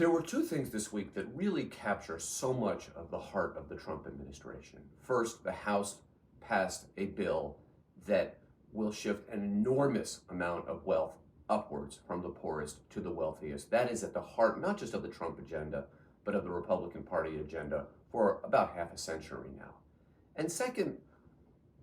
There were two things this week that really capture so much of the heart of the Trump administration. First, the House passed a bill that will shift an enormous amount of wealth upwards from the poorest to the wealthiest. That is at the heart, not just of the Trump agenda, but of the Republican Party agenda for about half a century now. And second,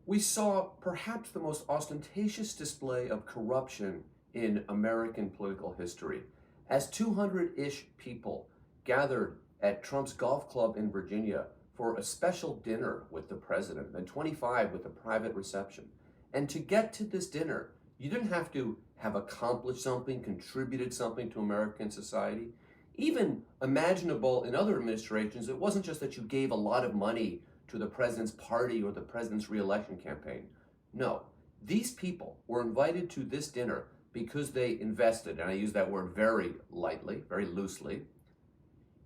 we saw perhaps the most ostentatious display of corruption in American political history as 200-ish people gathered at Trump's golf club in Virginia for a special dinner with the president, and 25 with a private reception. And to get to this dinner, you didn't have to have accomplished something, contributed something to American society. Even imaginable in other administrations, it wasn't just that you gave a lot of money to the president's party or the president's reelection campaign. No, these people were invited to this dinner because they invested, and I use that word very lightly, very loosely,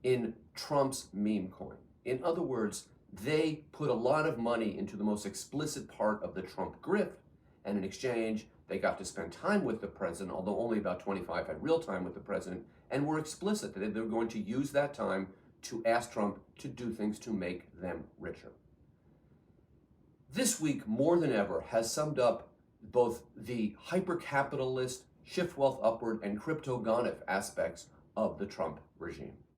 in Trump's meme coin. In other words, they put a lot of money into the most explicit part of the Trump grift, and in exchange, they got to spend time with the president, although only about 25 had real time with the president, and were explicit that they were going to use that time to ask Trump to do things to make them richer. This week, more than ever, has summed up both the hyper-capitalist, shift wealth upward, and cryptogonic aspects of the Trump regime.